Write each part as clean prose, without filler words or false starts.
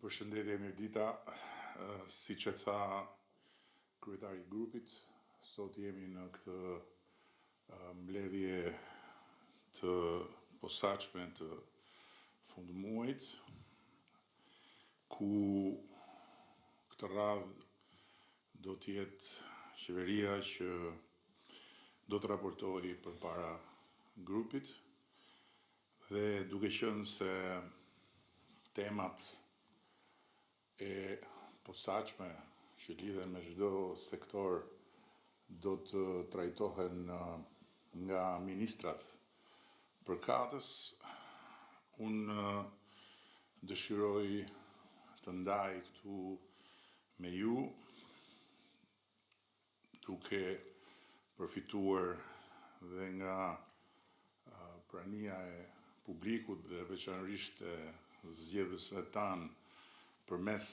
Përshëndetje Mirdita, siç e tha kryetari i grupit, sot jemi në këtë mbledhje të posaçme të fundmuajit, ku këtë radhë do të jetë qeveria që do të raportojë përpara grupit dhe duke qenë se temat e posaçme që lidhen me çdo sektor do të trajtohen nga ministrat përkatës, unë dëshiroj të ndaj këtu me ju, duke përfituar dhe nga prania e publikut dhe veçanërisht e zgjedhësve tanë përmes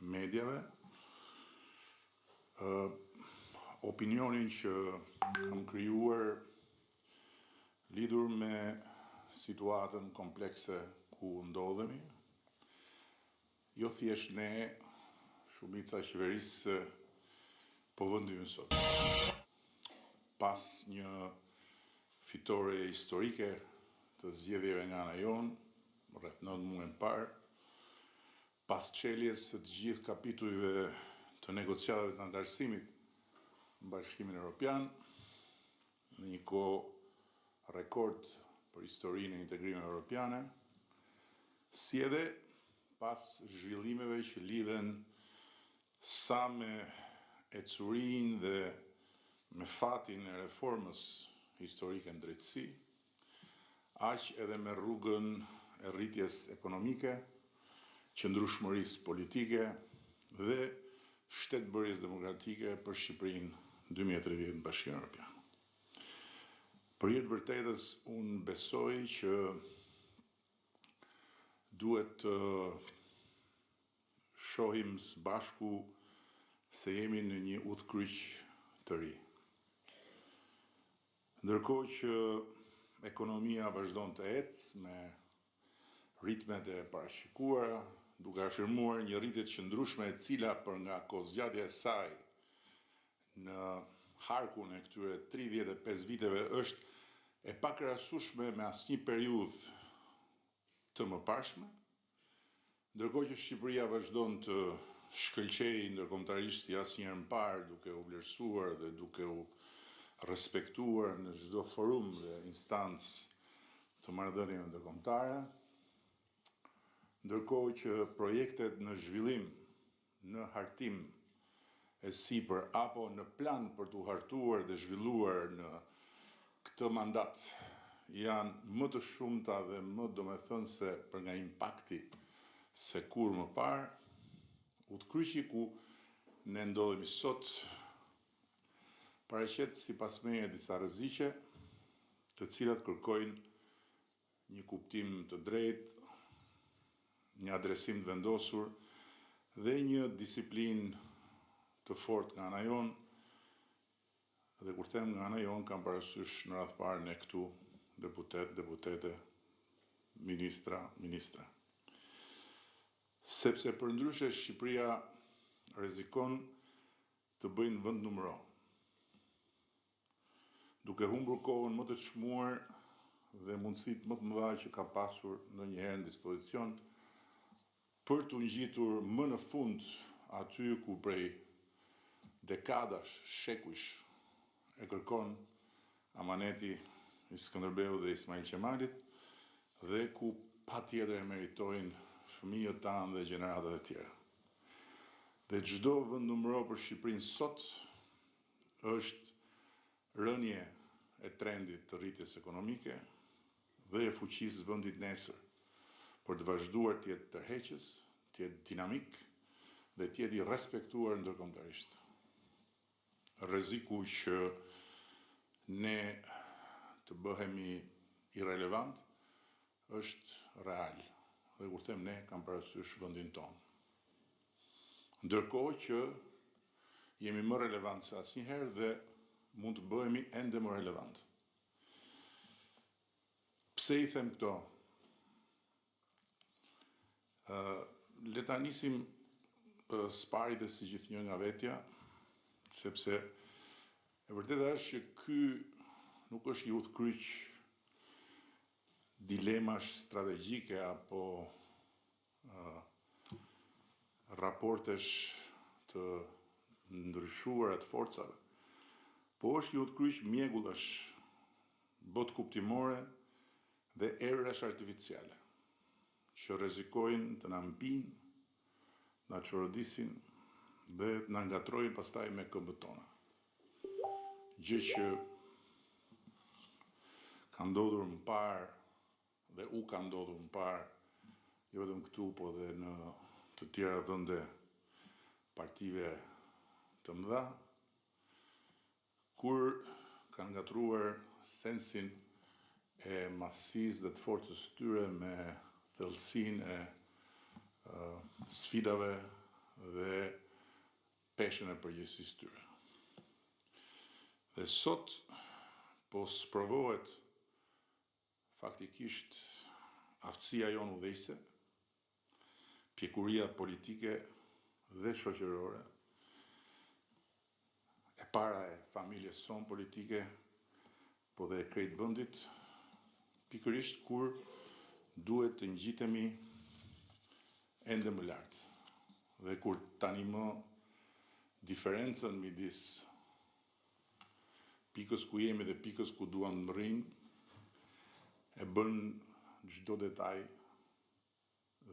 medjave, opinionin që kam krijuar lidhur me situatën komplekse ku ndodhemi, jo thjesht ne, shumica e qeverisë po vendim sot. Pas një fitore historike të zgjedhjeve nga ana jonë, rreth 9 muaj më parë, pas çeljes së të gjithë kapitujve të negociatave të antarësimit në Bashkimin Evropian, në një kohë rekord për historinë e integrimit evropiane, si edhe pas zhvillimeve që lidhen sa me ecurinë dhe me fatin e reformës historike në drejtësi, aq edhe me rrugën e rritjes ekonomike, qëndrueshmërisë politike dhe shtetbërjes demokratike për Shqipërinë 2030 në Bashkimin Evropian. Për hir të vërtetës, unë besoj që duhet të shohim së bashku se jemi në një udhkryq të ri. Ndërkohë që ekonomia vazhdon të ecë me ritmet e parashikuara, duke afirmuar një rritje të qëndrueshme e cila për nga kohëzgjatja e saj në harkun e këtyre 35 viteve është e pakrahasueshme me asnjë periudhë të mëparshme, ndërkohë që Shqipëria vazhdon të shkëlqejë ndërkombëtarisht si asnjëherë më parë, duke u vlerësuar dhe duke u respektuar në çdo forum dhe instancë të marrëdhënieve ndërkombëtare, ndërkohë që projektet në zhvillim, në hartim e sipër apo në plan për t'u hartuar dhe zhvilluar në këtë mandat janë më të shumta dhe më domethënëse për nga impakti se kur më parë, udhkryqi ku ne ndodhemi sot paraqet sipas meje disa rreziqe, të cilat kërkojnë një kuptim të drejtë, një adresim të vendosur dhe një disiplinë të fortë nga ana jonë, dhe kur them nga ana jonë kam parasysh në radh parë ne këtu deputete, ministra. Sepse përndryshe Shqipëria rrezikon të bëjnë vend numëro, duke humbur kohën më të çmuar dhe mundësitë më të mëdha që ka pasur ndonjëherë në dispozicion për të ngjitur më në fund aty ku prej dekadash, shekujsh e kërkon amaneti i Skënderbeut dhe Ismail Qemalit dhe ku patjetër e meritojnë fëmijët tanë dhe gjeneratat e tjera. Dhe çdo vend numëro për Shqipërinë sot është rënje e trendit të rritjes ekonomike dhe e fuqisë vendit nesër për të vazhduar të jetë tërheqës, të jetë dinamik dhe të jetë i respektuar ndërkombëtarisht. Rreziku që ne të bëhemi irrelevant është real, dhe kur them ne kam parasysh vendin tonë. Ndërkohë që jemi më relevant se asnjëherë dhe mund të bëhemi ende më relevant. Pse i them këto? Le ta nisim sparit e si gjithnjë nga vetja, sepse e vërteta është që ky nuk është një udhkryq dilemash strategjike apo raportesh të ndryshuara të forcave, po është një udhkryq mjegullash, botë kuptimore dhe erërash artificiale, që rrezikojnë të na mpinë, na çorodisin dhe të na ngatrojnë pastaj me këmbët tona. Gjë që ka ndodhur më parë dhe u ka ndodhur më parë, jo vetëm këtu, po dhe në të tjera vende partive të mëdha, kur kanë ngatruar sensin e madhësisë dhe të forcës së tyre me thellësinë e sfidave dhe peshën e përgjegjësisë tyre. Dhe sot po sprovohet faktikisht aftësia jonë udhëheqëse, pjekuria politike dhe shoqërore, e para e familjes sonë politike, po dhe e krejt vendit, pikërisht kur duhet të ngjitemi ende më lart. Dhe kur tani më diferencën midis pikës ku jemi dhe pikës ku duam të rrimë e bën çdo detaj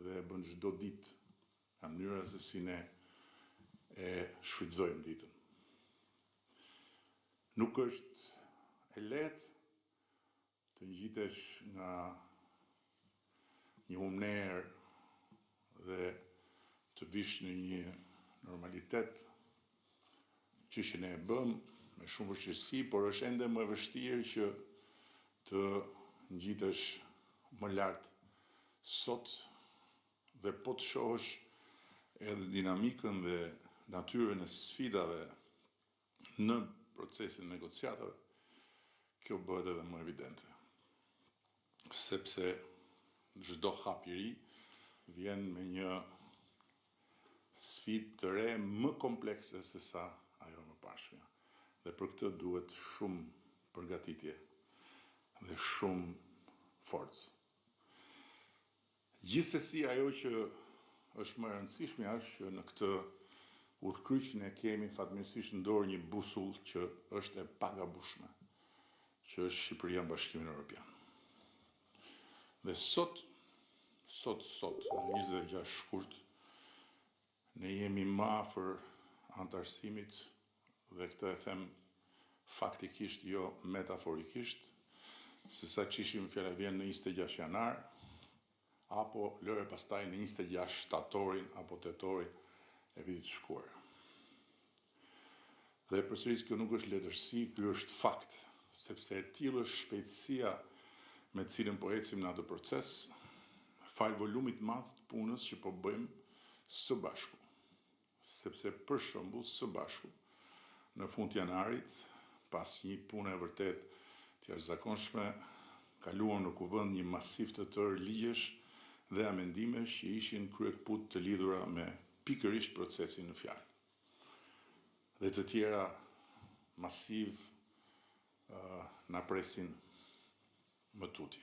dhe e bën çdo ditë në mënyrën se si ne e shfrytëzojmë ditën. Nuk është e lehtë të ngjitesh nga një humner dhe të vish në një normalitet që ne e bëm me shumë vështirësi, por është ende më e vështirë që të ngjitesh më lart sot dhe po të shohësh edhe dinamikën dhe natyrën e sfidave në procesin negociatave, kjo bëhet edhe më evidente. Sepse çdo hap i ri vjen me një sfidë të re më komplekse se sa ajo më pashmja. Dhe për këtë duhet shumë përgatitje dhe shumë forcë. Gjithsesi, ajo që është më e rëndësishme është që në këtë udhkryq ne kemi fatmirësisht në dorë një busull që është e pagabueshme, që është Shqipëria në Bashkimin Evropian. Dhe sot, në 26 shkurt, ne jemi më afër antarësimit, dhe këtë e them faktikisht, jo metaforikisht, se sa që ishim fjala vjen në 26 janar, apo lëre pastaj në 26 shtatorin apo tetorin e vitit shkuar. Dhe përsëris kjo nuk është letërsi, ky është fakt, sepse e tillë është shpejtësia me të cilën po ecim në atë proces, fal volumit madh të punës që po bëjmë së bashku. Sepse për shembull së bashku në fund të janarit, pas një pune e vërtet të jashtëzakonshme, kaluar në kuvend një masiv të tërë ligjesh dhe amendimesh që ishin kryekput të lidhura me pikërisht procesin në fjalë. Dhe të tjera masiv na presin më tutje.